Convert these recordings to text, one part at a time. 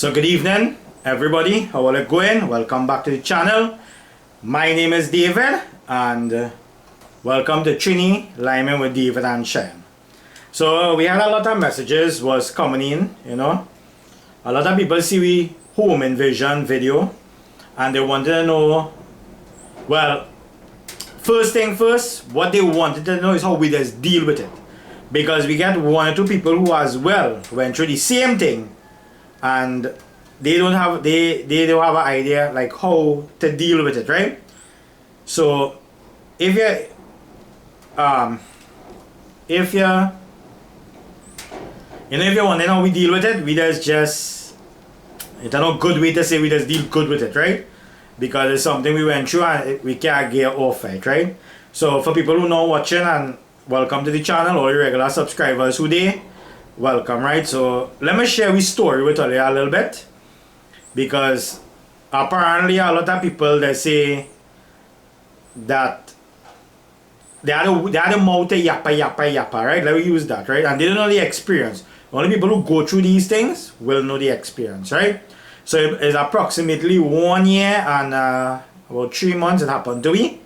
So good evening everybody, how are you going? Welcome back to the channel. My name is David and welcome to Trini Lyman with David and Cheyenne. So we had a lot of messages was coming in, a lot of people see we home invasion video and they wanted to know, well, first thing first, what they wanted to know is how we just deal with it, because we get one or two people who as well went through the same thing and they don't have an idea like how to deal with it, right? So if you if you want to know how we deal with it, we just it's not a good way to say we just deal good with it, right? Because it's something we went through and we can't get off it, right? So for people who know watching, and welcome to the channel, or your regular subscribers who they welcome, right? So let me share this story with you a little bit, because apparently a lot of people they say that they had a mouth to yappa, right? Let me use that, right? And they don't know the experience. Only people who go through these things will know the experience, right? So it's approximately 1 year and about 3 months it happened to me.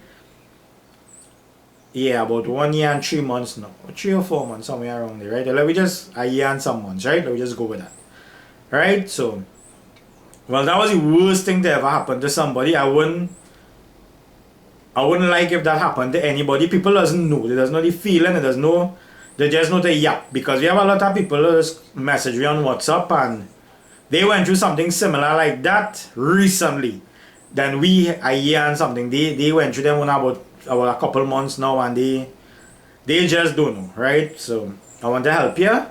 Yeah, about 1 year and 3 months now. 3 or 4 months, somewhere around there, right? Let me just, a year and some months, right? Let me just go with that. Right? So, well, that was the worst thing to ever happen to somebody. I wouldn't like if that happened to anybody. People doesn't know. They doesn't know the feeling. They just know the yap. Because we have a lot of people who just message me on WhatsApp and they went through something similar like that recently. Then we, a year and something, they went through them about a couple months now, and they just don't know, right? So I want to help you.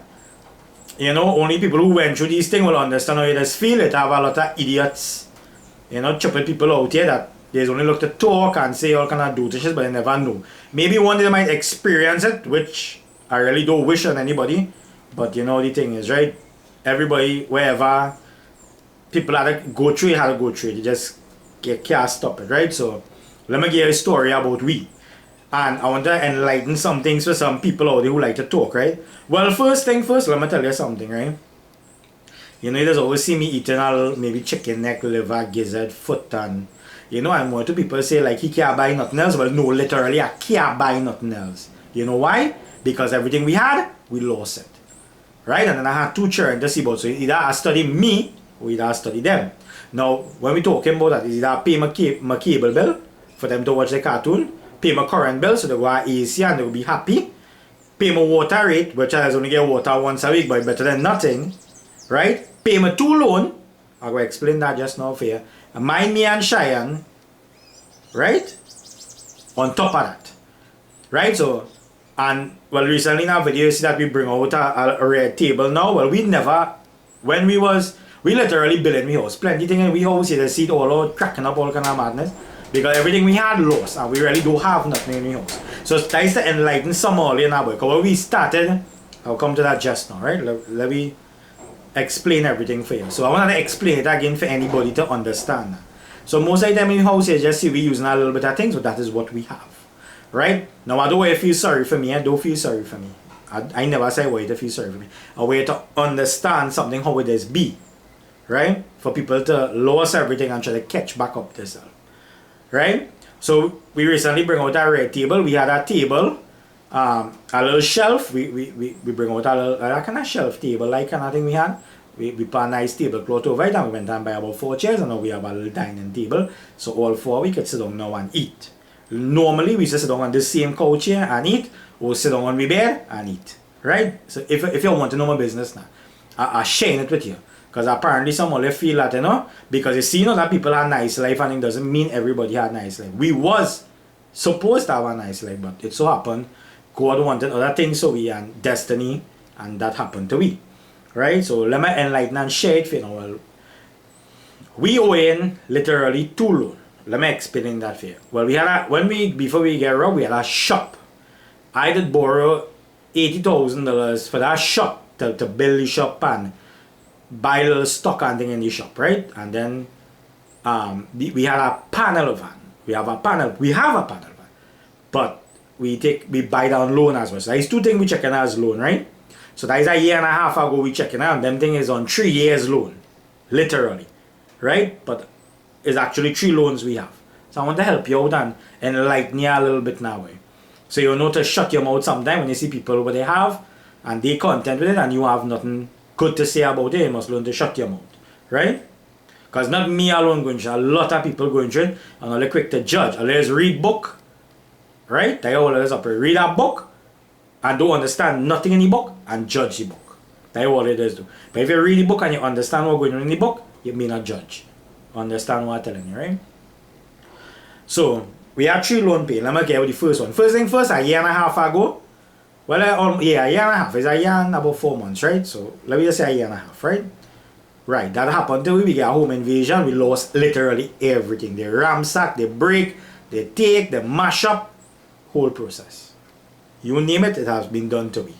Only people who went through these things will understand how you just feel. It have a lot of idiots, stupid people out here that they only look to talk and say all kind of dirty shit, but they never know. Maybe one day they might experience it, which I really don't wish on anybody. But the thing is, right? Everybody, wherever people had to go through it, You just can't stop it, right? So let me give you a story about we. And I want to enlighten some things for some people out there who like to talk, right? Well, first thing first, let me tell you something, right? You just always see me eating maybe chicken neck, liver, gizzard, foot, and and more to people say like he can't buy nothing else. Well, no, literally I can't buy nothing else. You know why? Because everything we had, we lost it. Right? And then I had 2 children to see about. So either I study me or either I study them. Now, when we talking about that, is either I pay my cable bill for them to watch the cartoon, pay my current bill so they go at AC and they'll be happy, pay my water rate, which I only get water once a week, but better than nothing, right? Pay my 2 loan, I'll go explain that just now for you, and mind me and Cheyenne, right? On top of that, right? So, and well, recently in our video you see that we bring out a red table now. Well, we literally built in we house plenty things in we house. You see it all out, cracking up all kind of madness. Because everything we had lost and we really don't have nothing in the house. So it's nice to enlighten some all in our work. Because when we started, I'll come to that just now, right? Let me explain everything for you. So I want to explain it again for anybody to understand. So most of the time in the house, you just see we using a little bit of things, but that is what we have. Right? Now I don't want you to feel sorry for me. I don't feel sorry for me. I never say why to feel sorry for me. I want you to understand something how it is be. Right? For people to lose everything and try to catch back up themselves. Right? So we recently bring out a red table. We had a table, a little shelf. We bring out a kind of shelf table like kind of thing we had. We put a nice tablecloth over it and we went and buy about 4 chairs and now we have a little dining table. So all 4 we could sit down now and eat. Normally we used to sit down on the same couch here and eat, or sit down on my bed and eat. Right? So if you want to know my business now, I share it with you. Because apparently some of you feel that, because you see that people have nice life and it doesn't mean everybody had nice life. We was supposed to have a nice life, but it so happened God wanted other things so we and destiny, and that happened to we. Right? So let me enlighten and share it for you. Well, we owe in literally 2 loans. Let me explain that for you. Well, before we get robbed, we had a shop. I did borrow $80,000 for that shop to build the shop and buy a little stock and thing in the shop, right? And then we had a panel van. We have a panel van, but we buy down loan as well. So these 2 things we checking as loan, right? So that is a year and a half ago we checking out. Them thing is on 3 years loan. literally, right? But it's actually 3 loans we have. So I want to help you out and enlighten you a little bit now. So you know to shut your mouth sometime when you see people what they have and they content with it and you have nothing good to say about it. You must learn to shut your mouth, right? Because not me alone going through, a lot of people going through it and all quick to judge. Let's read book, right? They always up read a book and don't understand nothing in the book and judge the book. That's all it is do. But if you read the book and you understand what's going on in the book, you may not judge. Understand what I'm telling you, right? So we have 3 loan pay. Let me get with the first one. First thing first, a year and a half ago. Well, a year and a half. It's a year and about 4 months, right? So let me just say a year and a half, right? Right, that happened till we get a home invasion. We lost literally everything. They ransack, they break, they take, they mash up. Whole process. You name it, it has been done to me.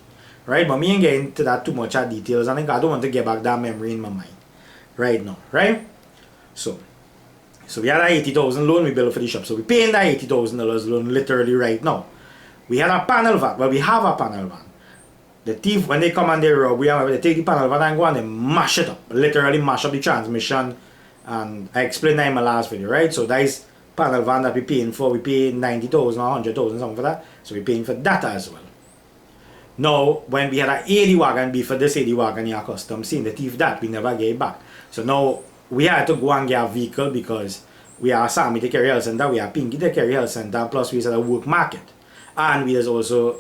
Right? But me ain't getting into that too much of details. I think I don't want to get back that memory in my mind. Right now, right? So we had a 80,000 loan we built for the shop. So we paying that $80,000 loan literally right now. We had a panel van. Well, we have a panel van. The thief, when they come and they rob, they take the panel van and go and they mash it up. Literally mash up the transmission. And I explained that in my last video, right? So that is panel van that we're paying for. We pay 90,000 or 100,000 something for that. So we're paying for that as well. Now, when we had an 80 wagon before this 80 wagon, you're accustomed seeing the thief that, we never get it back. So now, we had to go and get a vehicle because we are Sammy the Carry Health Center, we are Pinky the Carry Health Center, plus we is at a work market. And we is also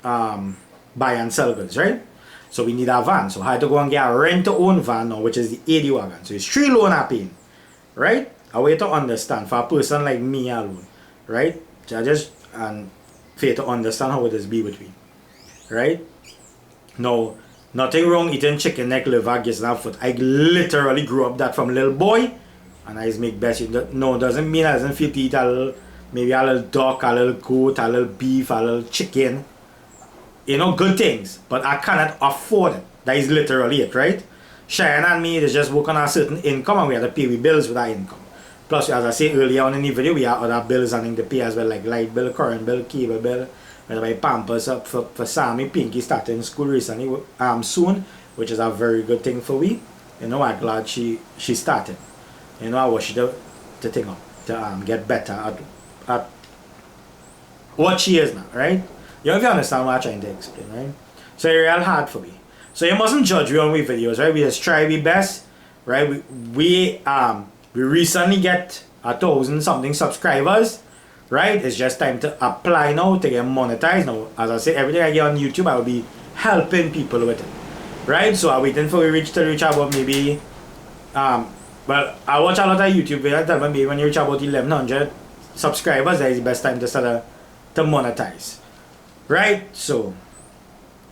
buy and sell goods, right? So we need a van. So I had to go and get a rent-to-own van now, which is the 80 wagon. So it's 3 loan I'm paying, right? A way to understand for a person like me alone, right? Just and for you to understand how it is be with me, right? Now, nothing wrong eating chicken neck, liver, gizzard and foot. I literally grew up that from a little boy, and I just make best. No, doesn't mean I doesn't feel to eat a little, maybe a little duck, a little goat, a little beef, a little chicken. You know, good things, but I cannot afford it. That is literally it, right? Cheyenne and me is just work on a certain income, and we have to pay we bills with that income. Plus, as I said earlier on in the video, we have other bills and to pay as well, like light bill, current bill, cable bill. We buy Pampers up for Sammy. Pinky starting school recently, soon, which is a very good thing for we. You know, I'm glad she started. You know, I wish her to think up, to get better at what she is now, right? You know, if you understand what I'm trying to explain, right? So it's real hard for me. So you mustn't judge me on my videos, right? We just try our best, right? We recently get 1,000 something subscribers. Right? It's just time to apply now to get monetized. Now, as I said, everything I get on YouTube, I will be helping people with it. Right? So I'm waiting for we reach about maybe well, I watch a lot of YouTube videos that maybe when you reach about 1,100 subscribers, that is the best time to start to monetize. Right? So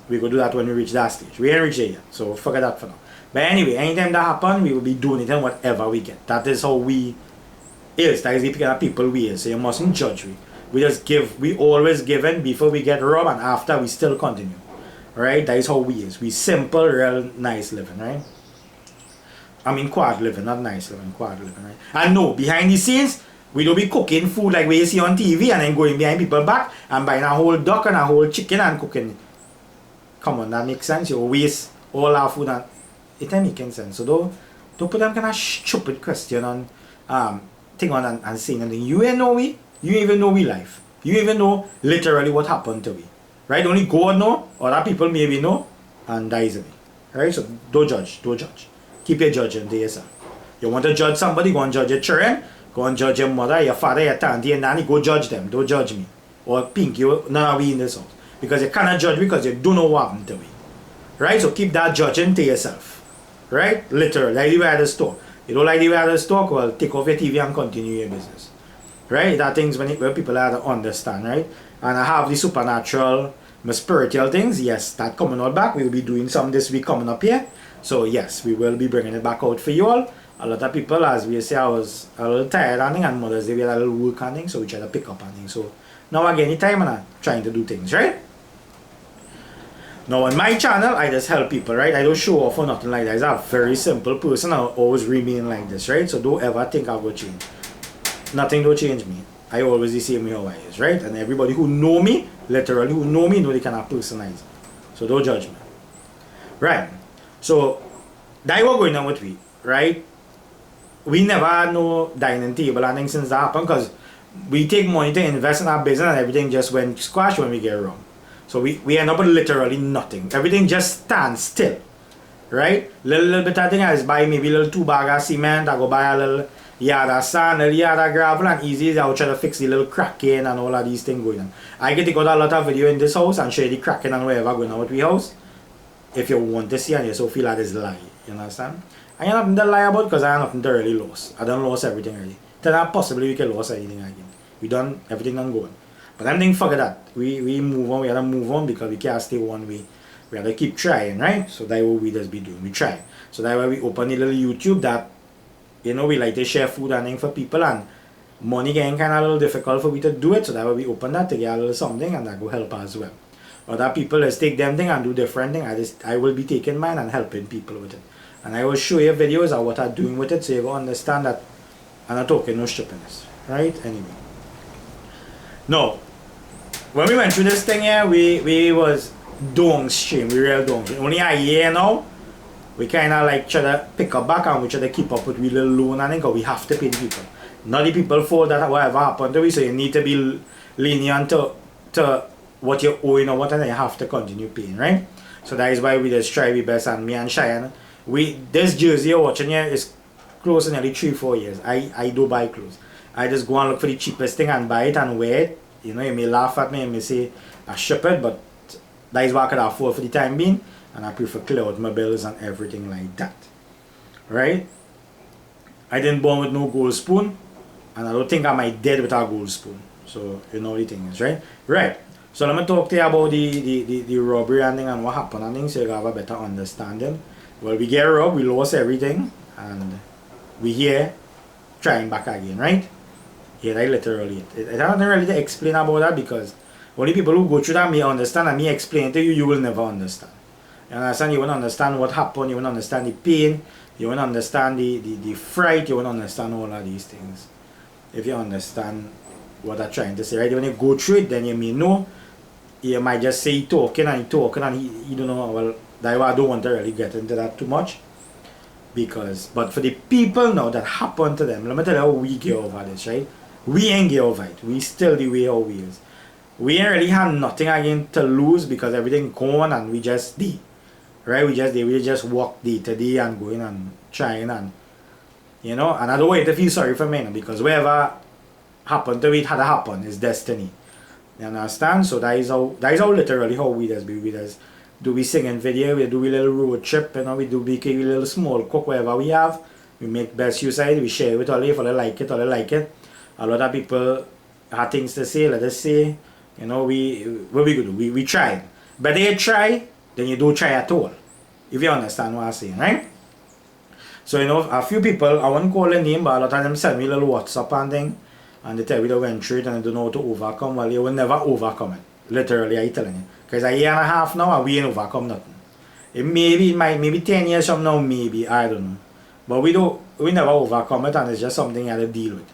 we could do that when we reach that stage. We ain't reached it yet, so forget that for now. But anyway, anytime that happens, we will be donating whatever we get. That is how we is. That is the kind of people we is. So you mustn't judge we. We just give. We always giving before we get robbed, and after we still continue. Right? That is how we is. We simple, real nice living, right? I mean quad living, not nice living, quad living, right? And no, behind the scenes, we don't be cooking food like we see on TV and then going behind people's back and buying a whole duck and a whole chicken and cooking. Come on, that makes sense. You waste all our food and it ain't making sense. So don't put them kind of stupid question on thing on and saying anything. You ain't know we. You even know we life. You even know literally what happened to we. Right? Only God know, other people maybe know, and that is it. Right? So don't judge. Don't judge. Keep your judging to yourself. You want to judge somebody, go and judge your children, go and judge your mother, your father, your auntie, and nanny, go judge them. Don't judge me. Or Pinky, none of we in this house. Because you cannot judge me because you don't know what happened to me. Right? So keep that judging to yourself. Right? Literally. Like the way at the store. You don't like the way at the store, well, take off your TV and continue your business. Right? That things when people have to understand, right? And I have the supernatural, my spiritual things, yes, that coming out back. We will be doing some this week coming up here. So yes, we will be bringing it back out for you all. A lot of people, as we say, I was a little tired and thing, and Mother's Day we had a little work and thing, so we try to pick up and thing. So now again, anytime and I'm trying to do things, right? Now on my channel, I just help people, right? I don't show off or nothing like that. I'm a very simple person. I'll always remain like this, right? So don't ever think I'll go change. Nothing will change me. I always the same way how I is, right? And everybody who know me, literally who know me, know they cannot personalize. So don't judge me. Right. So that what going on with we, right? We never had no dining table and things since that happened because we take money to invest in our business and everything just went squash when we get wrong. So we end up with literally nothing. Everything just stands still. Right? Little bit of thing I just buy maybe a little 2 bag of cement, I go buy a little yard of sand, a little yard of gravel, and easy I'll try to fix the little cracking and all of these things going on. I get to go a lot of video in this house and show you the cracking and whatever going on with we house. If you want to see and you so feel like this lie. You understand? I ain't nothing to lie about because I have nothing to really lose. I done lost everything already. Then possibly we can lose anything again. We done everything done going. But I'm thinking forget that. We move on, we have to move on because we can't stay one way. We have to keep trying, right? So that's what we just be doing. We try. So that's why we open a little YouTube that, you know, we like to share food and things for people, and money getting kind of a little difficult for we to do it. So that's why we open that to get a little something, and that will help as well. Other people just take them thing and do different thing. I will be taking mine and helping people with it. And I will show you videos of what I'm doing with it so you will understand that I'm not talking no stupidness. Right? Anyway. Now, when we went through this thing here, we was downstream, we real downstream. Only a year now, we kind of like try to pick up back and we try to keep up with we little loan and because we have to pay the people. Not the people for that whatever happened to we, so you need to be lenient to what you're owing or what, and you have to continue paying, right? So that is why we just try our best, and me and Cheyenne, this jersey you're watching here is close to nearly 3-4 years. I do buy clothes. I just go and look for the cheapest thing and buy it and wear it. You know, you may laugh at me, you may say I ship it, but that is what I could afford for the time being, and I prefer clear out my bills and everything like that. Right? I didn't born with no gold spoon, and I don't think I might dead without a gold spoon. So you know the thing is, right? Right. So let me talk to you about the robbery and thing and what happened and things so you have a better understanding. Well, we get robbed, we lost everything, and we here trying back again, right? Yeah, that literally it. I don't really to explain about that because only people who go through that may understand, and me explain to you, you will never understand. You understand? You won't understand what happened, you won't understand the pain, you won't understand the fright, you won't understand all of these things. If you understand what I'm trying to say, right? When you go through it, then you may know. You might just say he talking and he don't know. Well, that's why I don't want to really get into that too much. But for the people now that happened to them, let me tell you how we get over this, right? We ain't get over it. We still the way how we is. We ain't really have nothing again to lose because everything gone and we just did. Right? We just walk day to day and going and trying and you know, and I don't want you to feel sorry for me because whatever happened to it had to happen. It's destiny. You understand? So that is how literally how we does be. We does do we singing video, we do a little road trip, you know, we do a little small cook whatever we have. We make best use of it, we share it with all if they like it, or they like it. A lot of people have things to say, let us say, you know, what we do? We try. But they try, then you don't try at all. If you understand what I'm saying, right? So you know, a few people, I won't call a name, but a lot of them send me a little WhatsApp and thing. And they tell me they went through it and they don't know how to overcome. Well, you will never overcome it. Literally, I'm telling you. Because a year and a half now and we ain't overcome nothing. Maybe 10 years from now, maybe, I don't know. But we never overcome it, and it's just something you have to deal with.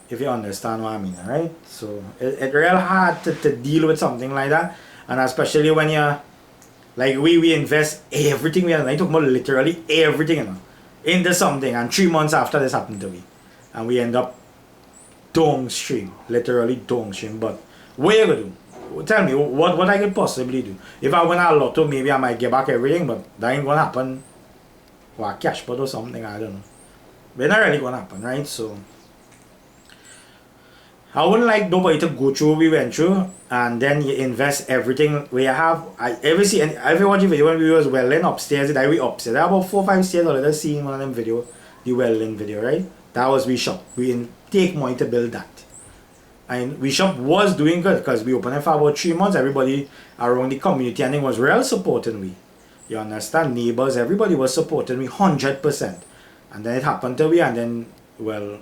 If you understand what I mean, right? So it's real hard to deal with something like that. And especially when you're like we invest everything we have. I talk about literally everything, you know, into something, and 3 months after this happened to me. And we end up downstream, literally downstream. But what you gonna do? Tell me what I could possibly do. If I win a lotto, maybe I might get back everything, but that ain't gonna happen. Or a cash pot or something, I don't know. But it's not really gonna happen, right? So I wouldn't like nobody to go through what we went through and then you invest everything we have. Every watch video when we was welding upstairs, that we upstairs. There about 4 or 5 stairs already seen one of them video, the welding video, right? That was we shop. We take money to build that. And we shop was doing good because we opened it for about 3 months. Everybody around the community and it was real supporting we. You understand? Neighbors, everybody was supporting me 100%. And then it happened to we, and then, well,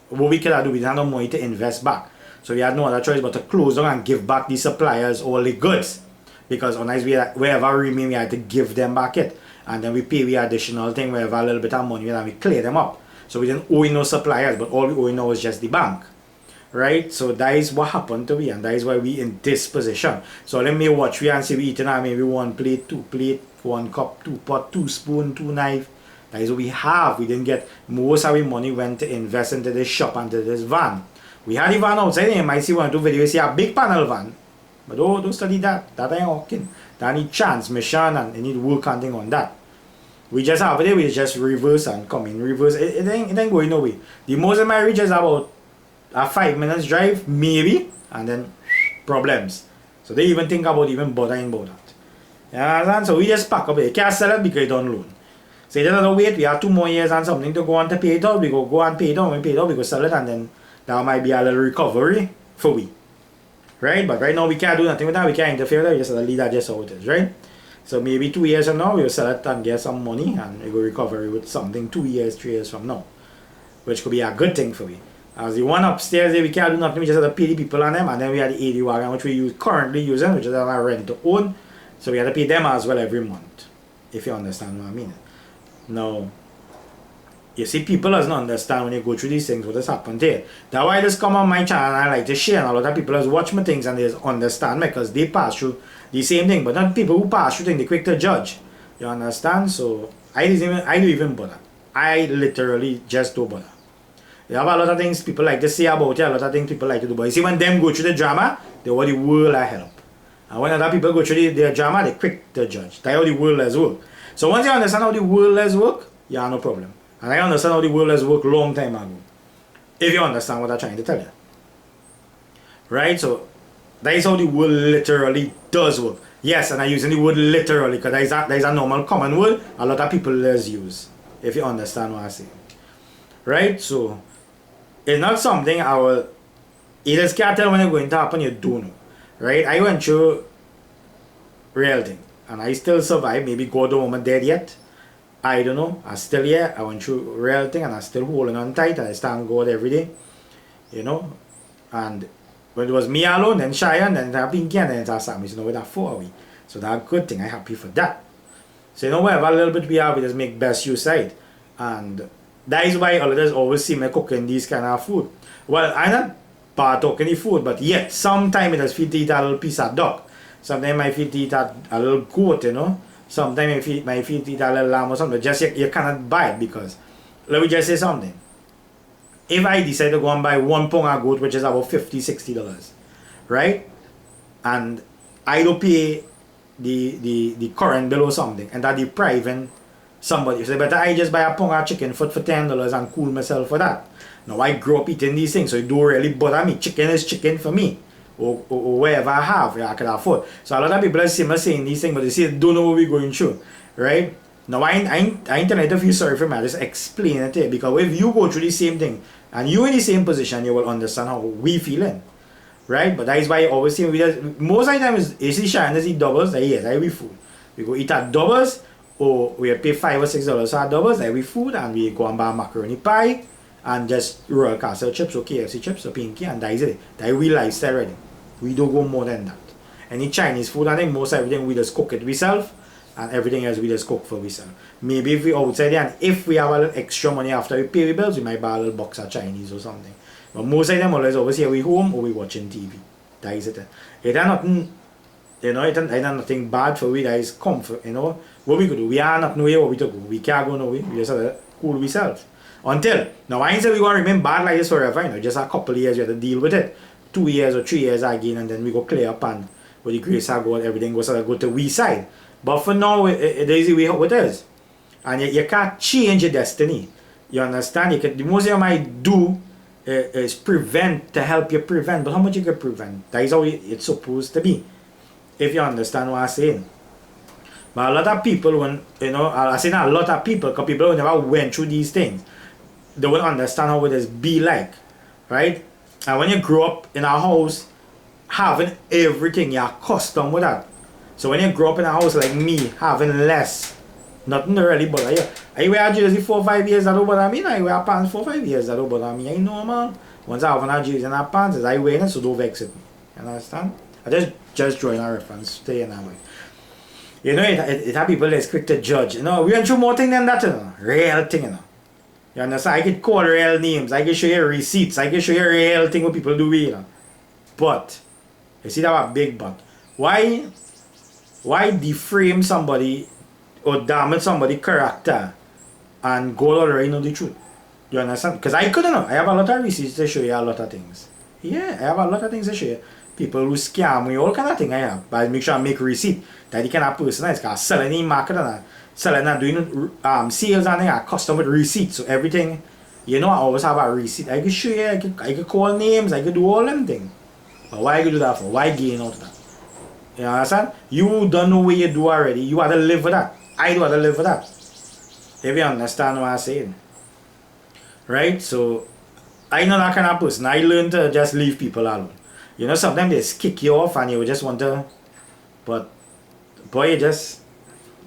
what we could do, we didn't have no money to invest back. So we had no other choice but to close down and give back the suppliers all the goods. Because on nice wherever we remain, we had to give them back it. And then we pay the additional thing, wherever a little bit of money, and we clear them up. So we didn't owe no suppliers, but all we owe now is just the bank. Right? So that is what happened to we, and that is why we in this position. So let me watch we and see we eating maybe 1 plate, 2 plate, 1 cup, 2 pot, 2 spoon, 2 knife. That is what we have. We didn't get, most of our money went to invest into this shop and to this van. We had the van outside, you might see 1 or 2 videos, see a big panel van. But don't study that. That ain't working. That need transmission and you need work and thing on that. We just have it, we just reverse and come in reverse. It ain't going nowhere. The most of my reach is about a 5 minutes drive, maybe, and then problems. So they even think about even bothering about that. You understand? So we just pack up it. You can't sell it because you don't loan. So you just have to wait, we have 2 more years and something to go on to pay it out. We go and pay it out. When we pay it out, we go sell it and then that might be a little recovery for we. Right? But right now we can't do nothing with that. We can't interfere with that. We just have to leave that just how it is, right? So maybe 2 years from now we'll sell it and get some money and we will recover with something 2 years, 3 years from now. Which could be a good thing for we. As the one upstairs there, we can't do nothing, we just have to pay the people on them, and then we have the 80 wagon which we currently using, which is our rent to own. So we have to pay them as well every month. If you understand what I mean. Now, you see, people doesn't understand when you go through these things what has happened here. That's why I just come on my channel and I like to share, and a lot of people just watch my things and they just understand me because they pass through the same thing. But not people who pass through things, they quick to judge. You understand? So I don't even bother. I literally just don't bother. You have a lot of things people like to say about you, a lot of things people like to do. But you see, when them go through the drama, they want the world to help. And when other people go through their drama, they quick to judge. That's how the world has work. So once you understand how the world has work, you have no problem. And I understand how the world has worked long time ago. If you understand what I'm trying to tell you. Right? So that is how the world literally does work. Yes, and I'm using the word literally because that is a normal common word a lot of people let's use. If you understand what I say. Right? So it's not something I will, you just can't tell when it's going to happen, you don't know. Right? I went through real thing. And I still survive. Maybe God don't want me dead yet. I don't know. I'm still here. I went through real thing and I'm still holding on tight. And I stand God every day. You know? And when it was me alone, then Cheyenne, then it's Pinky, and then it's Sammy. So now we're that 4 away. So that's a good thing. I'm happy for that. So you know, whatever little bit we have, we just make best use of it. And that is why others always see me cooking these kind of food. Well, I'm not part of any food, but yet sometimes it just feel to eat a little piece of duck. Sometimes I feel to eat a little goat, you know. Sometimes I feel to eat a little lamb or something. Just you cannot buy it because, let me just say something. If I decide to go and buy 1 pound of goat, which is about $50, $60, right? And I don't pay the current bill or something, and that depriving somebody. So better I just buy a pound of chicken foot for $10 and cool myself for that. Now I grew up eating these things, so it don't really bother me. Chicken is chicken for me. Or wherever I have, I can afford. So a lot of people are saying these things, but they say don't know what we're going through. Right? Now I ain't trying to feel sorry for me, I just explain it here. Because if you go through the same thing and you're in the same position, you will understand how we feeling. Right? But that is why I always say most of the time is you see Cheyenne eat doubles, that yes, that we food. We go eat at doubles, or we pay $5 or $6 for doubles, that we food, and we go and buy macaroni pie and just Royal Castle chips or KFC chips or Pinky, and that is it. That we lifestyle already. We don't go more than that. Any Chinese food, I think most everything we just cook it ourselves, and everything else we just cook for ourselves. Maybe if we outside there, and if we have a little extra money after we pay the bills, we might buy a little box of Chinese or something. But most of them always here we home or we watching TV. That is it. It ain't nothing, you know, it ain't nothing bad for we. That is comfort, you know. What we could do, we are not know where we to go. We can't go nowhere. We just have to cool ourselves. Until now, I ain't say we gonna remain bad like this forever. You know, just a couple of years we have to deal with it. 2 years or 3 years again, and then we go clear up, and with the grace of God, everything goes to go to we side. But for now, it is the way how it is. And you can't change your destiny. You understand? The most you might do is prevent, to help you prevent. But how much you can prevent? That is how it's supposed to be. If you understand what I'm saying. But a lot of people, when, you know, I say not a lot of people, because people who never went through these things, they won't understand how it is be like. Right? And when you grow up in a house, having everything, you're accustomed with that. So when you grow up in a house like me, having less, nothing really bother you. I wear a jersey 4 or 5 years, that don't bother me. I wear pants 4 or 5 years, that don't bother me. I know, man. Once I have a jersey and a pants, I wear it, so don't vex it me. You understand? I just drawing a reference to you now. You know, it have people that's quick to judge. You know, we went through more thing than that, you know. Real thing, you know. You understand? I could call real names. I can show you receipts. I can show you real thing what people do, you know. But, you see that a big but. Why deframe somebody or damage somebody's character and God already know the truth. You understand? Because I couldn't know. I have a lot of receipts to show you a lot of things. Yeah, I have a lot of things to show you. People who scam me, all kind of thing I have. But I make sure I make receipt that you can have personalized. Because selling in market and selling and doing sales and thing, custom with receipts. So everything, you know, I always have a receipt. I can show you, I can call names, I can do all them things. But why you do that for? Why gain out of that? You understand? You don't know what you do already. You have to live with that. I do have to live with that. If you understand what I'm saying. Right? So, I'm not that kind of person. I learned to just leave people alone. You know, sometimes they just kick you off and you just want to, but boy, you just,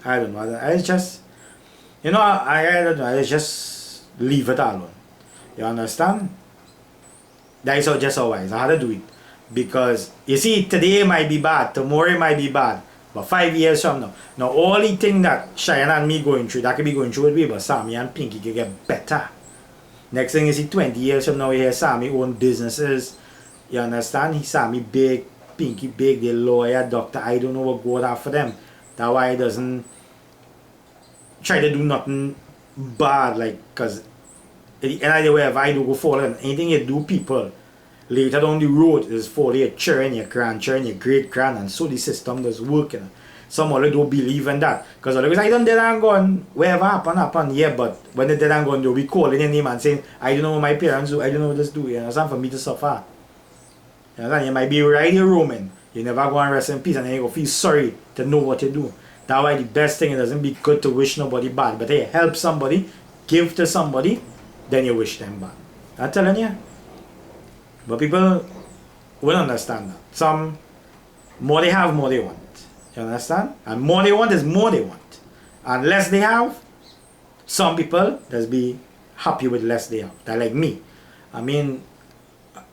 I don't know. I just, you know, I don't know. I just leave it alone. You understand? That is just how I had to do it. Because, you see, today it might be bad, tomorrow it might be bad, but 5 years from now, all the thing that Cheyenne and me going through, that could be going through with me, but Sammy and Pinky can get better. Next thing you see, 20 years from now, you hear Sammy own businesses. You understand? He Sammy big, Pinky big, they lawyer, doctor. I don't know what God have for them. That's why he doesn't try to do nothing bad, like, because at the end of the way, if I do go forward, and anything you do, people, later down the road is for your children, your grandchildren, your great grand, and so the system does work. You know. Some of them don't believe in that. Because always I done dead and gone, whatever happen, yeah, but when they dead and gone, they'll be calling your name and saying, I don't know what my parents do, I don't know what this do. You understand? For me to suffer. You understand? You might be right here roaming. You never go and rest in peace and then you go feel sorry to know what you do. That's why the best thing, it doesn't be good to wish nobody bad. But hey, help somebody, give to somebody, then you wish them bad. I'm telling you. But people will understand that. Some, more they have, more they want. You understand? And more they want is more they want. And less they have, some people just be happy with less they have. They're like me. I mean,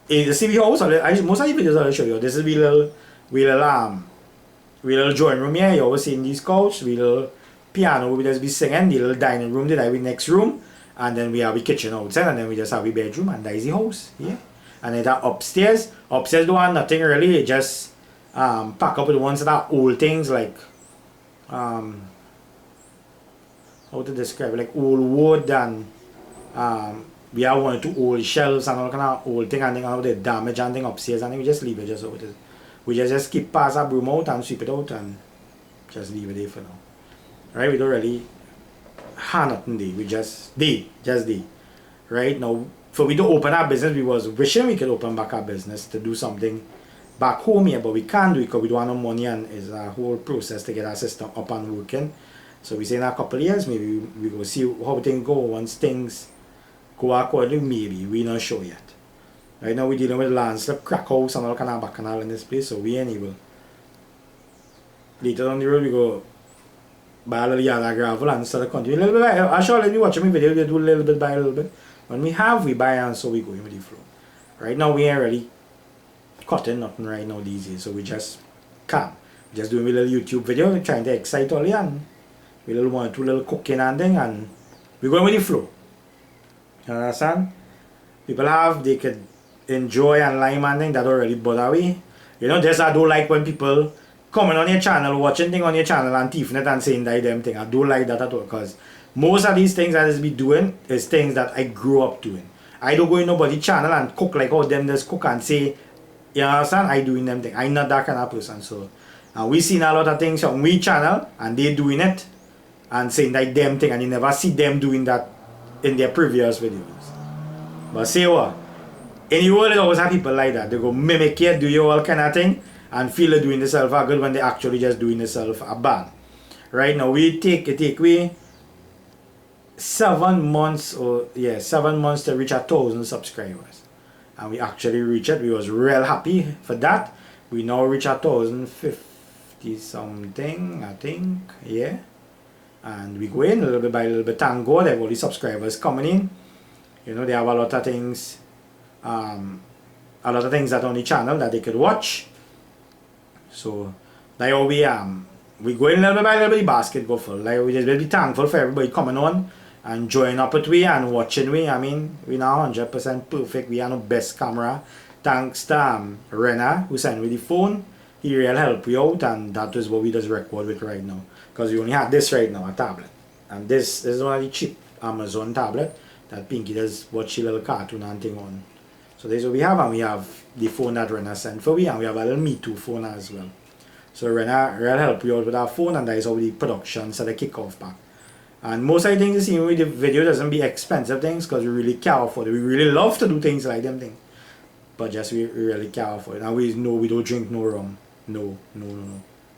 in the CV house, most of the videos I'll show you. This is we little drawing room here. You always see in these couch, we little piano, we just be singing, the little dining room, the next room, and then we have the kitchen outside, and then we just have the bedroom, and that is the house. Yeah. And then that upstairs don't have nothing really, it just pack up with the ones that are old things like how to describe it, like old wood, and we have one or two old shelves and all kind of old thing, and then all the damage and thing upstairs, and then we just leave it just how it is. We just keep pass a broom out and sweep it out and just leave it there for now. Right? We don't really have nothing there. We just there. Right? Now for we to open our business, we was wishing we could open back our business to do something back home here, but we can't do it because we don't have no money, and it's a whole process to get our system up and working. So we say in a couple of years, maybe we go see how things go. Once things go accordingly, maybe we not sure yet. Right now we're dealing with landslip, crack house, and all kind of bacchanal in this place, so we ain't able. Later down the road, we go buy a little yard of gravel and start to continue. A little bit by, I'll show you watching my video, we do a little bit by a little bit. When we have, we buy, and so we go in with the flow. Right now, we ain't really cutting nothing right now these days, so we just calm. Just doing a little YouTube video, trying to excite all the and we little one or two little cooking and thing, and we going with the flow. You understand? People have, they could enjoy and lime and thing, that don't really bother me. You know, just I don't like when people coming on your channel, watching thing on your channel and thiefing it and saying that them thing. I don't like that at all, because most of these things I just be doing is things that I grew up doing. I don't go in nobody's channel and cook like how them just cook and say, you understand, I doing them thing. I'm not that kind of person. So and we seen a lot of things on we channel and they doing it and saying that them thing, and you never see them doing that in their previous videos. But say what? In the world, there always have people like that. They go mimic it, do you all kind of thing, and feel they're doing themselves a good when they actually just doing themselves a bad. Right now, we take 7 months to reach 1,000 subscribers, and we actually reached it. We was real happy for that. We now reach 1,050 something, I think, yeah. And we go in little bit by little bit. Thank God, there have all the subscribers coming in. You know, they have a lot of things. A lot of things that on the channel that they could watch. So like how we go in little bit by little bit, the basket go full. Like we just be thankful for everybody coming on and joining up with we and watching we. I mean, we now 100% perfect. We are no best camera. Thanks to Rena who sent me the phone. he really help you out, and that is what we just record with right now. Because we only have this right now, a tablet. And this is one of the cheap Amazon tablet that Pinky does watch a little cartoon and thing on. So this is what we have, and we have the phone that Rena sent for me, and we have a little Me Too phone as well. So Rena will help you out with our phone, and that is how the production so the kick-off back. And most of the things you see with the video doesn't be expensive things because we really care for it. We really love to do things like them things. But just we really care for it. And we know we don't drink no rum. No.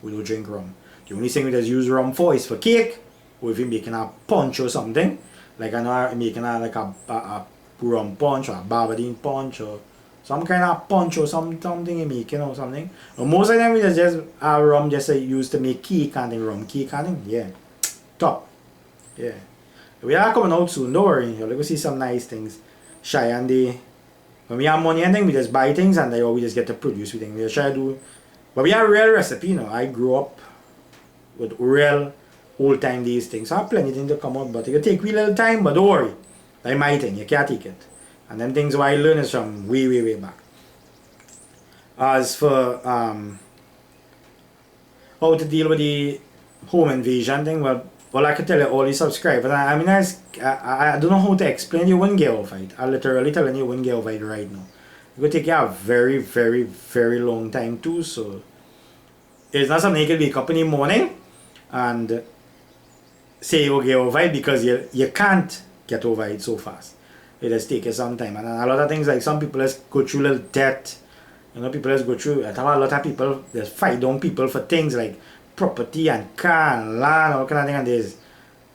We don't drink rum. The only thing we just use rum for is for cake, or if you're making a punch or something. Like I know I'm making a rum punch or a barbadine punch or some kind of punch or something you're making or something. But most of them we just have rum just used to make cake and thing, rum cake and thing. Yeah. Top. Yeah. We are coming out soon, don't worry. You'll go see some nice things. Shy and they, when we have money and thing, we just buy things and we just get to produce with things. We try to do, but we have real recipe, you know. I grew up with real old time these things. So I have plenty of things to come out, but it will take a little time, but don't worry. Like my thing, you can't take it. And them things what I learned is from way back. As for how to deal with the home invasion thing, well, I could tell you all the subscribers. I mean, I don't know how to explain. You wouldn't get over it. I'm literally telling you wouldn't get over it right now. It will take you a very long time too. So it's not something you can wake up in the morning and say you will get over it, because you can't get over it so fast. It just takes you some time. And a lot of things, like some people just go through little debt. You know, people just go through. I have a lot of people just fight down people for things like property and car and land, all kind of thing, and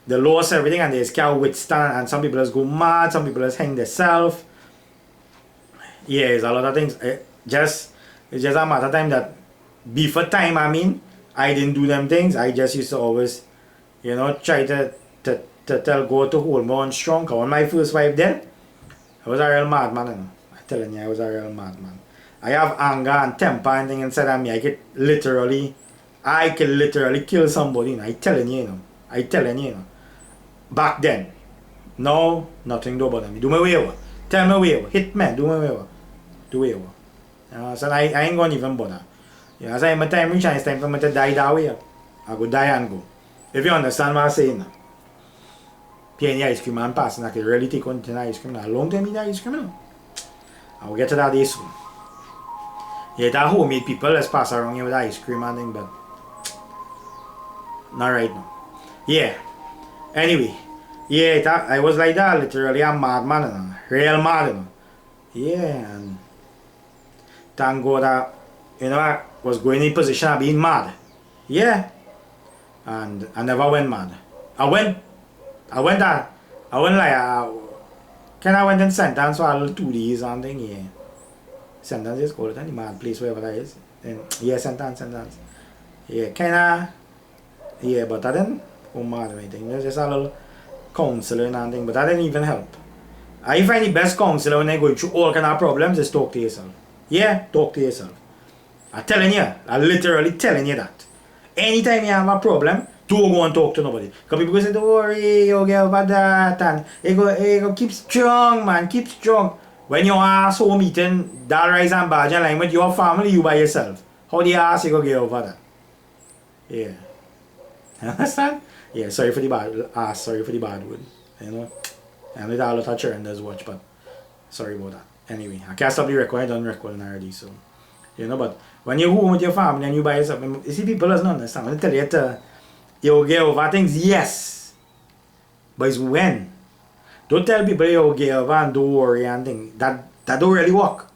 they lost everything and they just can't withstand, and some people just go mad, some people just hang themselves. Yeah, it's a lot of things. It's just a matter of time that before time, I mean, I didn't do them things. I just used to always, you know, try to tell God to hold me on strong. Cause when my first wife dead, I was a real madman, you know. I'm telling you, I was a real madman. I have anger and temper and thing inside of me. I could literally kill somebody, you know. I telling you, you know. Back then. Now, nothing do about me. Do me whatever. Tell me whatever. Hit me. Do me whatever. Do whatever. So I ain't gonna even bother. You know, so my time reach and it's time for me to die that way. I go die and go. If you understand what I'm saying now. Paying the ice cream and passing, I can really take on the ice cream. A long time eat ice cream now. I will get to that day soon. Yeah, that homemade people let's pass around here with ice cream and thing, but not right now. Yeah. Anyway. Yeah, I was like that, literally a madman, you know. Real mad, you know. Yeah, and thank God that, you know, I was going in position of being mad. Yeah. And I never went mad. I went in sentence for a little 2 days and thing, yeah. Sentence is called it, any mad place, wherever that is. And yeah, sentence. Yeah, kinda, yeah, but I didn't go mad or anything. There's just a little counseling and thing, but that didn't even help. I find the best counselor when they're going through all kind of problems is talk to yourself. Yeah, talk to yourself. I'm telling you, I'm literally telling you that. Anytime you have a problem, don't go and talk to nobody. Because people say, don't worry, you'll get over that. And you go keep strong, man, keep strong. When you ask home eating dal rice and bhaji and lime with your family, you by yourself. How do you ask you go get over that? Yeah. Understand? Yeah, sorry for the bad word. You know? And with a lot of children does watch, but sorry about that. Anyway, I can't stop the record, I done recording already, so you know, but when you're home with your family and you buy yourself, you see people doesn't understand. When they tell you you'll get over things, yes. But it's when. Don't tell people you'll get over and don't worry and things. That don't really work.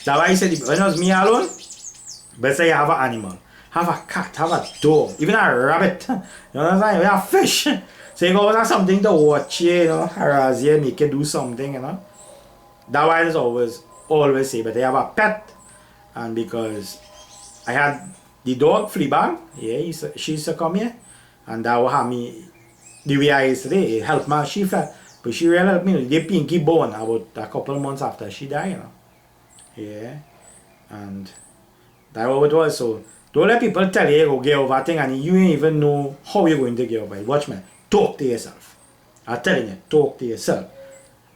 That's why I said when it was me alone, but say you have an animal. Have a cat, have a dog, even a rabbit. You understand? You have a fish. So you go have something to watch, you know, harass you, make you do something, you know. That's why I always say, but I have a pet. And because I had the dog, Fleabag, yeah, she used to come here. And that will have me, the way I used to say, it helped my she flat. But she really helped me. They Pinky born about a couple of months after she died, you know. Yeah. And that's what it was. So don't let people tell you go get over thing and you ain't even know how you're going to get over it. Watch me. Talk to yourself. I'm telling you, talk to yourself.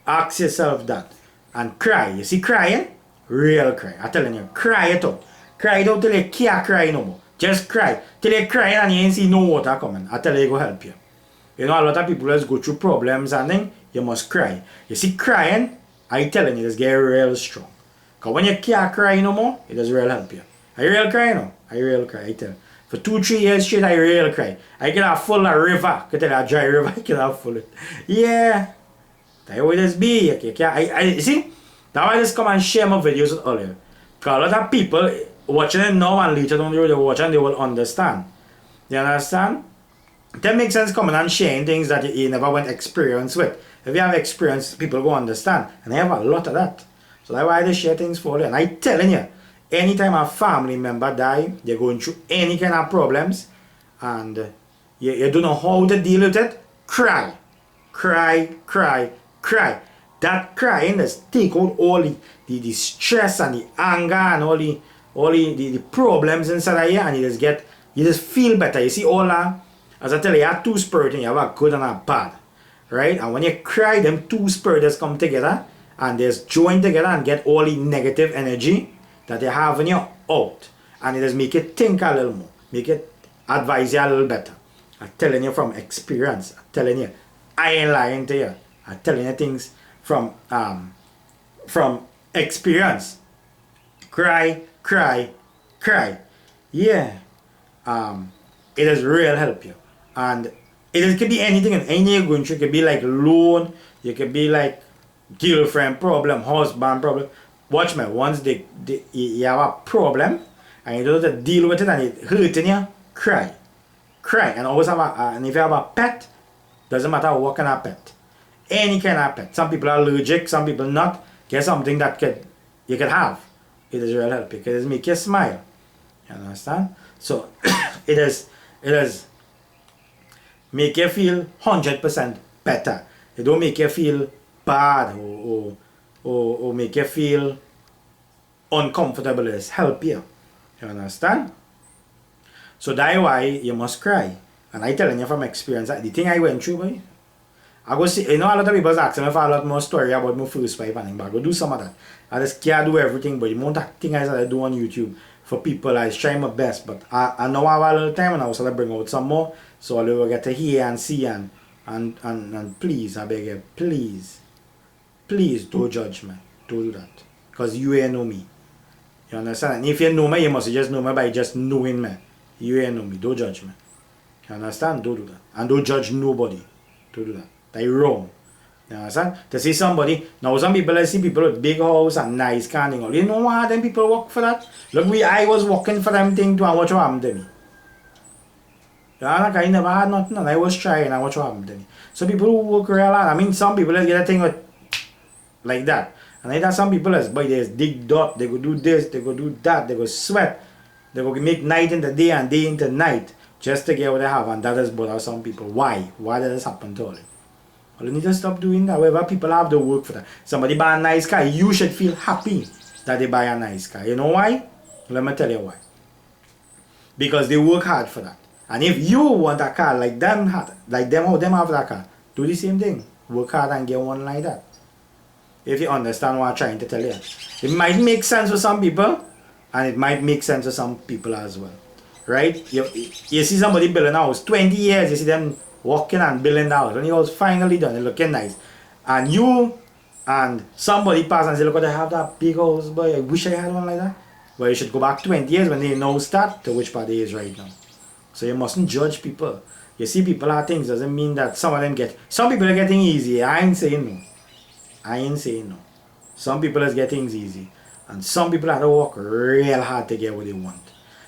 Ask yourself that. And cry. You see crying? Real cry. I'm telling you, cry it out. Cry it out till you can't cry no more. Just cry. Till you cry and you ain't see no water coming. I tell you, it will help you. You know, a lot of people just go through problems and then you must cry. You see, crying, I telling you, just get real strong. Because when you can't cry no more, it does real help you. I real cry now. I real cry, I tell you. For 2-3 years straight, I real cry. I can have full of river. I can tell you a dry river, I can have full of it. Yeah. That will just be. You see, that's why I just come and share my videos with all you. Because a lot of people watching it now and later down the road, they watch and they will understand. You understand? That makes sense coming and sharing things that you never went experience with. If you have experience, people go understand. And I have a lot of that. So that's why I share things for you. And I'm telling you, anytime a family member die, they're going through any kind of problems, and you don't know how to deal with it, cry. Cry, cry, cry. That crying just take out all the stress and the anger and all the problems inside of you, and you just feel better. You see all that, as I tell you, you have two spirits and you have a good and a bad. Right? And when you cry, them two spirits come together and they just join together and get all the negative energy that you have in you out. And it just make you think a little more. Make it advise you a little better. I'm telling you from experience. I'm telling you. I ain't lying to you. I'm telling you things from experience. Cry, cry, cry. Yeah. It does real help you. And it could be anything and anything you're going through. It could be like loan, it could be like girlfriend problem, husband problem. Watch me, once you have a problem and you don't have to deal with it and it's hurting you, cry. Cry. And always and if you have a pet, doesn't matter what kind of pet. Any kind of pet. Some people are allergic, some people not. Get something that you could have. It is real help. It does make you smile. You understand? So it is make you feel 100% better. It don't make you feel bad or make you feel uncomfortable. It's help you. You understand? So that's why you must cry. And I telling you from experience, the thing I went through, boy, I go see, you know, a lot of people asking me for a lot more story about my first wife and thing, but I go do some of that. I just can't do everything, but the amount of things I do on YouTube for people, I try my best. But I know I have a little time and I was going to bring out some more, so I will get to hear and see and please, I beg you, please don't judge me. Don't do that. Because you ain't know me. You understand? And if you know me, you must just know me by just knowing me. You ain't know me. Don't judge me. You understand? Don't do that. And don't judge nobody. Don't do that. That's wrong. You understand? To see somebody, now some people, I see people with big house and nice car and all. You know what? Them people work for that. Look, I was working for them thing too and watch what happened to me. Yeah, like I never had nothing and I was trying and watch what happened to me. So people who work real hard, I mean some people let's get a thing with like that. And I know some people as boy they dig dirt, they go do this, they go do that, they go sweat, they go make night into day and day into night just to get what they have, and that is bother some people. Why? Why does this happen to all? Well, you need to stop doing that. Wherever people have to work for that. Somebody buy a nice car, you should feel happy that they buy a nice car. You know why? Let me tell you why. Because they work hard for that. And if you want a car like them how them have that car, do the same thing. Work hard and get one like that. If you understand what I'm trying to tell you. It might make sense for some people, and it might make sense for some people as well. Right? You see somebody building a house, 20 years, you see them walking and building the house. When the house finally done, it looking nice. And you and somebody pass and say, look, I have that big house, boy, I wish I had one like that. But you should go back 20 years when they now start to which part they is right now. So you mustn't judge people. You see people have things, doesn't mean that some of them some people are getting easy. I ain't saying no. I ain't saying no. Some people is getting things easy. And some people have to work real hard to get what they want.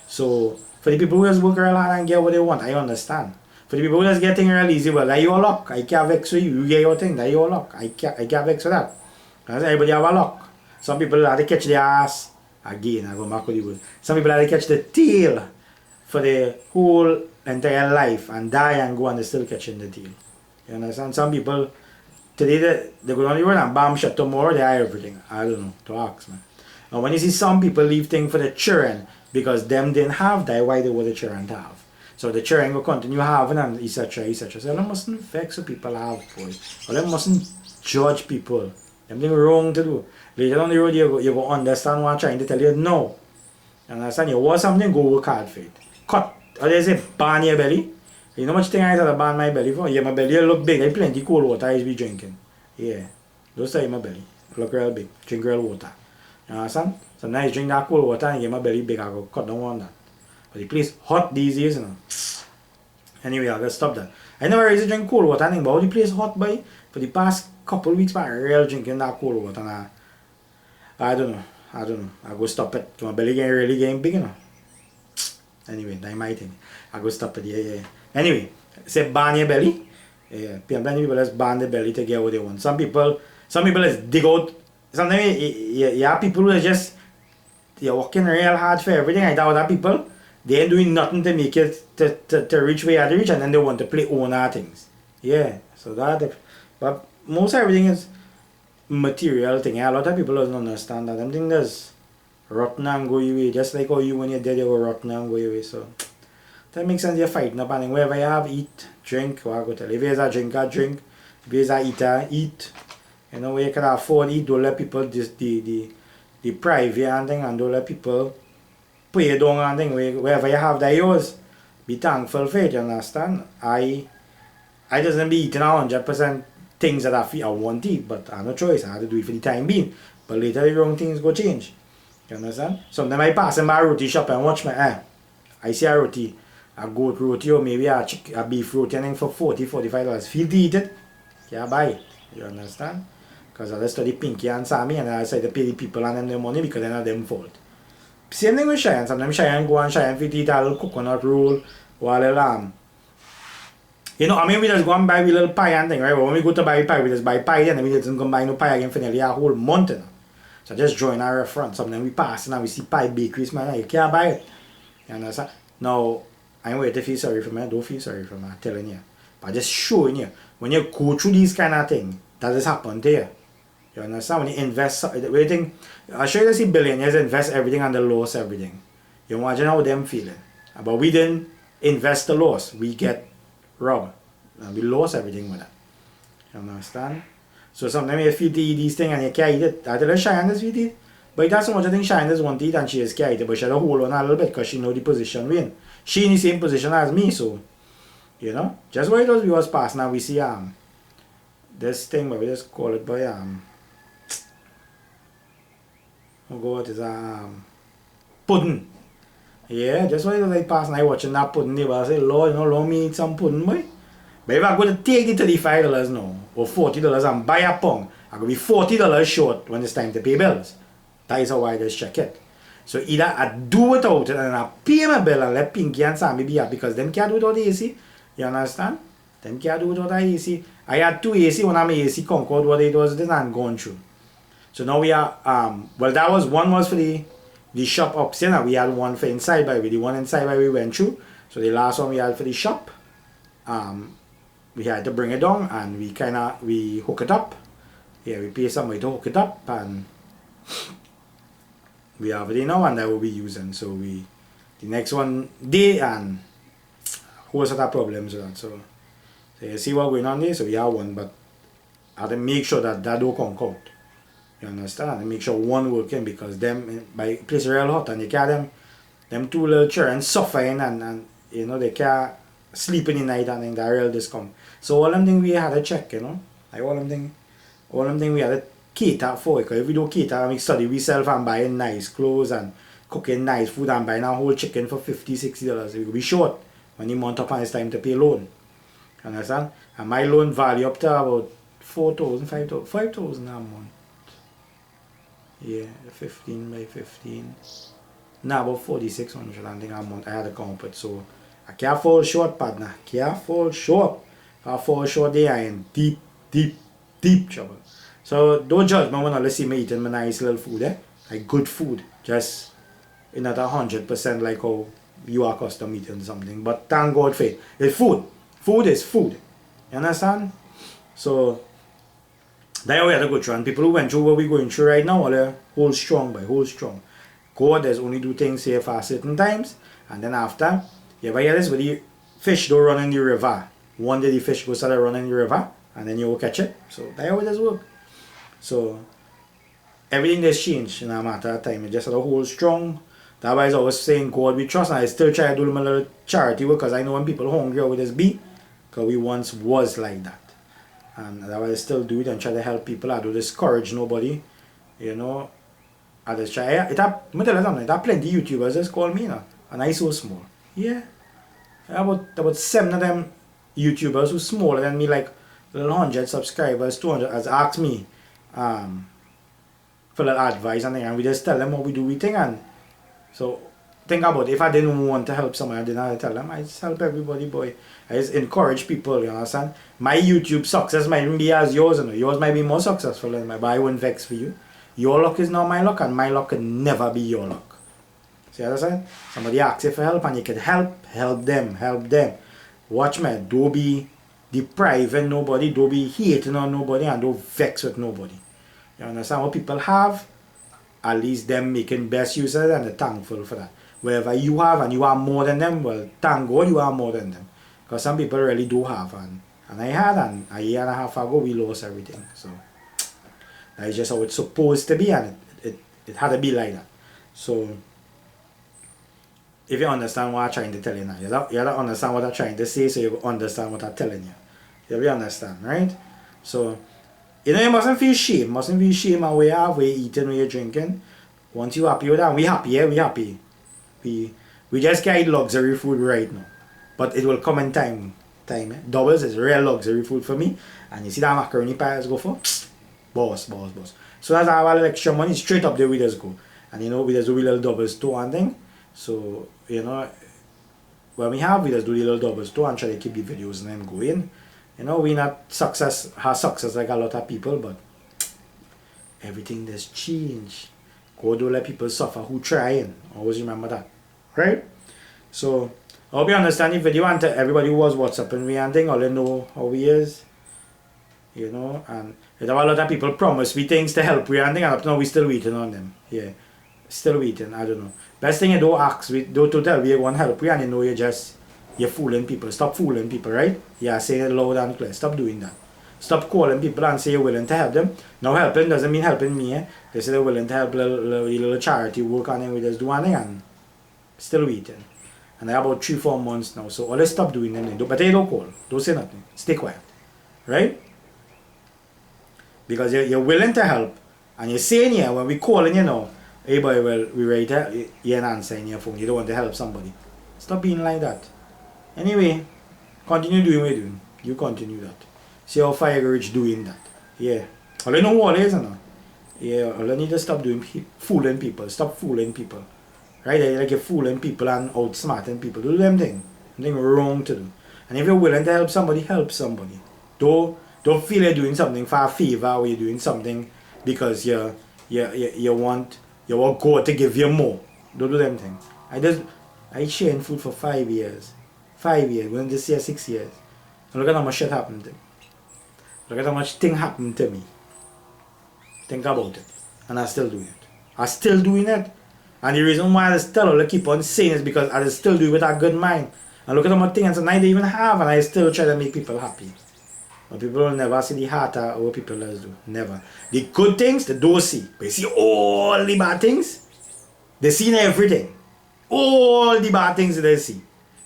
So for the people who just work real hard and get what they want, I understand. For the people who just get things real easy, well, that's your luck. I can't vex with you. You get your thing, that's your luck. I can't vex with that. Because everybody have a luck. Some people have to catch their ass. Again, I go back with the word. Some people have to catch the tail for the whole entire life and die and go and they're still catching the tail. You understand? Some people, today they go on the road and bam shot, tomorrow they have everything. I don't know, to ask man. And when you see some people leave things for the children because them didn't have that, why they want the children to have. So the children will continue having and etc. etc. So they mustn't vex what people have, boy. Or they mustn't judge people. Something wrong to do. Later on the road you go understand what I'm trying to tell you. No. You understand? You want something, go work hard for it. Cut. Or they say, ban your belly. You know much thing I had to ban my belly for? Yeah, my belly look big. I plenty cold water I be drinking. Yeah. Those are my belly. Look real big. Drink real water. You understand? Sometimes drink that cold water and get my belly big. I go cut down on that. But the place hot these days, you know. Anyway, I gotta stop that. I never used to drink cold water, but how the place hot by for the past couple of weeks, I real drinking that cold water. And I don't know. I go stop it. My belly really getting big, you know. Anyway, that's my thing. I go stop it. Yeah. Anyway, say ban your belly. Yeah, plenty people just ban the belly to get what they want. Some people just dig out. Sometimes you have people who are just they're working real hard for everything. I doubt that people they ain't doing nothing to make it to reach where you have to reach, and then they want to play owner things. Yeah, so that. But most everything is material thing. Yeah, a lot of people don't understand that. Them things that's rotten and go away. Just like how you when you're dead you go rotten and go away. So that makes sense. You're fighting up and wherever you have eat, drink, or I go tell. If you're a drinker, drink. If you're a eater, eat. You know where you can afford eat, don't let people just the private and thing, and don't let people pay down and thing. Wherever you have that yours, be thankful for it, you understand? I doesn't be eating 100% things that I want to eat, but I have no choice. I have to do it for the time being. But later the wrong things go change. You understand? Sometimes I pass in my roti shop and watch my I see a roti, a goat roti or maybe a beef roti and for $40-$45. Feel to eat it, yeah, buy it. You understand? Because I just study Pinky and Sammy and I say to pay the people and them their money because they're not them fault. Same thing with Cheyenne. Sometimes Cheyenne go and Cheyenne fit eat a little coconut roll or a little you know, I mean we just go and buy a little pie and thing, right? But when we go to buy pie, we just buy pie and we just go and buy no pie again for nearly a whole month. You know? So just join our restaurant. Sometimes we pass and we see pie bakeries, man, you can't buy it. You understand? Now, I ain't waiting to feel sorry for me. Don't feel sorry for me, I'm telling you. But just showing you, when you go through these kind of things, that has happened there. You understand? When you invest, waiting, I show you to see billionaires invest everything and they lose everything. You imagine how them feeling. But we didn't invest the loss. We get robbed. And we lost everything with that. You understand? So sometimes you feel to eat these things and you can't eat it. I tell her Cheyenne does eat it. But that's so much I think Cheyenne does want to eat and she just can't eat it. But she had to hold on a little bit because she know the position we're in. She in the same position as me, so you know. Just where those viewers pass now we see this thing, but we just call it by what is pudding. Yeah, just why I pass and I watching that pudding there, but I say, Lord, you know, let me eat some pudding, boy. But if I go to take the $35 now, or $40 and buy a pound, I go be $40 short when it's time to pay bills. That is how I just check it. So either I do without it and I pay my bill and let Pinky and Sammy be happy because them can't do without the AC. You understand? Them can't do without the AC. I had 2 AC when I'm AC Concord, what it was, then I'm going through. So now we are, well that was, one was for the shop upstairs and we had one for inside by way. The one inside by we went through. So the last one we had for the shop, we had to bring it down and we hook it up. Yeah, we pay somebody to hook it up and we have it now and that will be using. So the next one day and whole set of problems with that. So you see what's going on there. So we have one, but I have to make sure that don't come out. You understand? And make sure one working because them by place real hot and you can't them two little children suffering and you know they can't sleep in the night and then they real discomfort. So all them things we had to check, you know. Like all them things we had to cater for, because if we don't cater and we study we sell and buying nice clothes and cooking nice food and buying a whole chicken for $50-$60, we could be short when the month up and it's time to pay loan. Understand? And my loan value up to about $4,000, $5,000 a month. Yeah, 15 by 15. Now about 4,600 I think a month I had to come up with. So I can't fall short, partner. Can't fall short. If I fall short there I am deep trouble. So don't judge me when I see me eating my nice little food, like good food. Just not 100% like how you are accustomed eating something. But thank God for it. It's food. Food is food. You understand? So that's how we have to go through. And people who went through what we're going through right now, they hold strong by hold strong. God does only do things here for certain times. And then after, you ever hear this where the fish don't run in the river. One day the fish will start running in the river and then you will catch it. So that's how it does work. So everything has changed in a matter of time. You just have to hold strong, That's why I was always saying God we trust, and I still try to do my little charity work because I know when people are hungry, I would just be. Because we once was like that. And that's why I still do it and try to help people. I don't discourage nobody. You know. I just try. It have, me tell you something, it have plenty YouTubers just call me, you know. And I so small. Yeah. About 7 of them YouTubers who smaller than me, like little 100 subscribers, 200, has asked me for little advice and we just tell them what we do, we think. And so think about it. If I didn't want to help someone, I didn't have to tell them. I just help everybody, boy. I just encourage people, you understand? My YouTube success might even be as yours, you know. Yours might be more successful than mine, but I wouldn't vex for you. Your luck is not my luck, and my luck can never be your luck. See what I'm saying? Somebody asks you for help and you can help them. Watch me, don't be depriving nobody, don't be hating on nobody, and don't vex with nobody. You understand what people have? At least them making best use of it, and they're thankful for that. Wherever you have and you are more than them, well, thank God you are more than them. Because some people really do have, and I had, and a year and a half ago we lost everything. So that's just how it's supposed to be, and it had to be like that. So if you understand what I'm trying to tell you now, you don't understand what I'm trying to say, so you understand what I'm telling you. You understand, right? So, you know, you mustn't feel shame. Mustn't feel shame of where you have, where you're eating, where you're drinking. Once you're happy with that, we happy, yeah, we happy. We just can't eat luxury food right now. But it will come in time. Eh? Doubles is real luxury food for me. And you see that macaroni pie I go for? Boss. So that's our extra money, straight up there we just go. And you know, we just do little doubles too and thing. So, you know, when we just do the little doubles too and try to keep the videos and then going. You know, we not have success like a lot of people, but everything does change. God don't let people suffer who trying. Always remember that. Right? So, I hope you understand the video, and to everybody who was WhatsApping me and thing, all you know how we is. You know, and there's a lot of people promise me things to help we and thing, and up now we still waiting on them. Yeah. Still waiting, I don't know. Best thing you don't ask, don't tell me you want help you, and you know you're fooling people. Stop fooling people, right? Yeah, say it loud and clear. Stop doing that. Stop calling people and say you're willing to help them. Now helping doesn't mean helping me. Eh? They say they're willing to help little charity work and then we just do one thing and still waiting. And I have about 3-4 months now. So always stop doing them. But they don't call. Don't say nothing. Stay quiet. Right? Because you're willing to help. And you're saying here, when we calling you now, hey boy, well, we ready to hear an answer in your phone. You don't want to help somebody. Stop being like that. Anyway, continue doing what you're doing. You continue that. See how Fire Rich doing that. Yeah. All you know what it is, no? Yeah, all you need to stop doing fooling people. Stop fooling people. Right? Like you're fooling people and outsmarting people. Do them thing. Something wrong to do. And if you're willing to help somebody. Don't feel you're doing something for a favor or you're doing something because you want God to give you more. Don't do them things. I sharing food for 5 years. 5 years. When this year 6 years. And look at how much shit happened to me. Look at how much thing happened to me. Think about it. And I'm still doing it. I'm still doing it. And the reason why I still keep on saying is because I still do it with a good mind. And look at how much things I don't even have, and I still try to make people happy. But people will never see the heart of what people else do. Never. The good things, they don't see. But you see all the bad things, they see everything. All the bad things they see.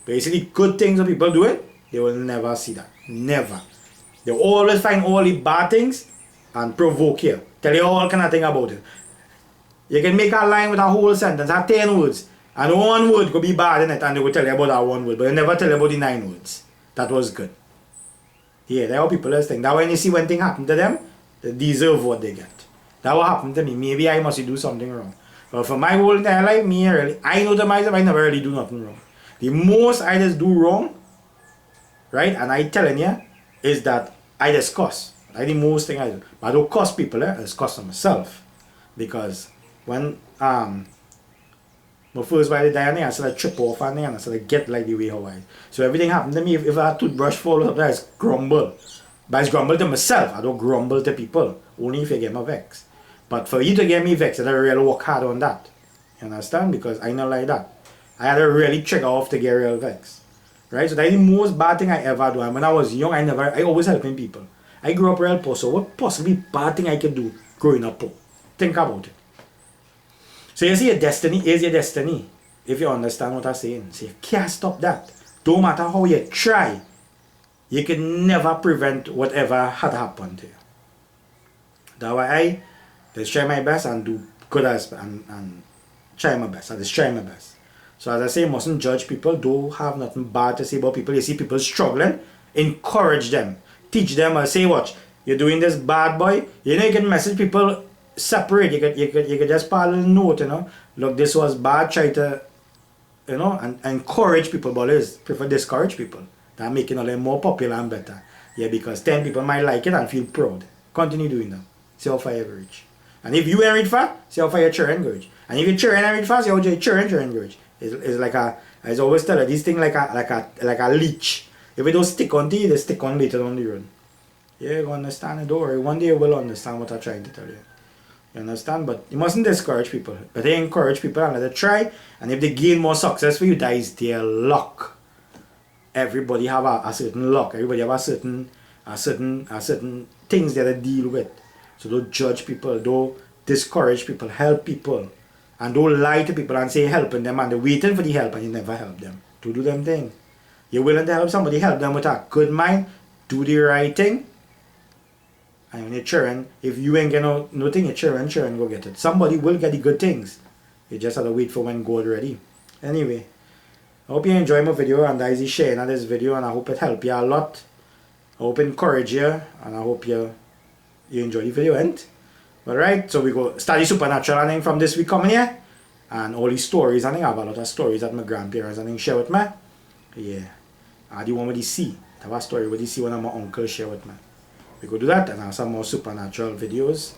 But you see the good things that people doing, they will never see that. Never. They always find all the bad things and provoke you. Tell you all kind of thing about it. You can make a line with a whole sentence, have 10 words, and one word could be bad in it, and they will tell you about that one word, but they never tell you about the 9 words. That was good. Yeah, that's how people always think. That when you see one thing happen to them, they deserve what they get. That what happened to me. Maybe I must do something wrong. But for my whole entire life, I know to myself, I never really do nothing wrong. The most I just do wrong, right, and I telling you, is that I just cuss. That's the most thing I do. But I don't cuss people, I just cuss myself. Because when my first wife died, I started trip off and I started get like the way how I. So everything happened to me. If a toothbrush falls up, I just grumble. But I just grumble to myself. I don't grumble to people. Only if you get me vexed. But for you to get me vexed, I really work hard on that. You understand? Because I not like that. I had to really trigger off to get real vexed. Right? So that's the most bad thing I ever do. And when I was young, I always helping people. I grew up real poor. So what possibly bad thing I could do growing up poor? Think about it. So you see, your destiny is your destiny. If you understand what I'm saying. So you can't stop that. Don't matter how you try, you can never prevent whatever had happened to you. That's why I just try my best and do good as and try my best. I just try my best. So as I say, mustn't judge people. Don't have nothing bad to say about people. You see people struggling, encourage them. Teach them or say, watch, you're doing this bad, boy. You know, you can message people separate. You could just pass a little note, you know. Look, this was bad. Try to, you know, and encourage people, but let's prefer discourage people. That making it more popular and better. Yeah, because 10 people might like it and feel proud. Continue doing that. See how far you reach. And if you ain't reach far, see how far your children go reach. And if your children ain't reach far, see how your children go reach. It's like a, as I always tell you, this thing like a leech. If it don't stick on to you, they stick on later down the road. Yeah, you understand it, don't worry. One day you will understand what I'm trying to tell you. You understand? But you mustn't discourage people. But they encourage people and let them try. And if they gain more success for you, that is their luck. Everybody have a certain luck. Everybody have a certain things that they deal with. So don't judge people, don't discourage people, help people. And don't lie to people and say helping them and they're waiting for the help and you never help them. To do them thing. You're willing to help somebody, help them with a good mind, do the right thing. And when you're children, if you ain't get no thing, your children go get it. Somebody will get the good things. You just have to wait for when God ready. Anyway, I hope you enjoy my video and I is sharing of this video and I hope it help you a lot. I hope it encourage you and I hope you enjoy the video, ain't? Alright, so we go study supernatural and from this week coming here. And all these stories, and I have a lot of stories that my grandparents and share with me. Yeah. And the one with the sea. I have a story with the sea one of my uncles share with me. We go do that and have some more supernatural videos,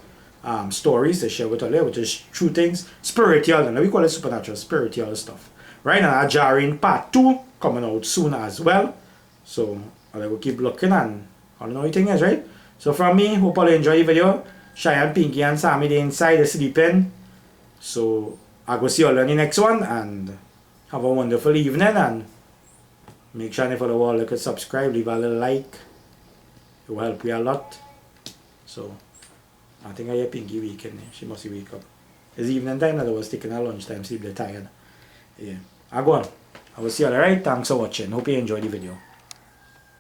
stories to share with all you, which is true things, spiritual, and we call it supernatural, spiritual stuff. Right now, Jarring part 2 coming out soon as well. So I will keep looking and I don't know what you think is, right? So from me, hope all you enjoy the video. Cheyenne, Pinky and Sammy they inside, they're sleeping. So I go see you all in the next one and have a wonderful evening and make sure if you follow all you could subscribe, leave a little like. It will help you a lot. So I think I hear Pinky weekend. She must wake up. It's evening time that I was taking her lunchtime, sleep, they're tired. Yeah. I go on. I will see you all right. Thanks for watching. Hope you enjoyed the video.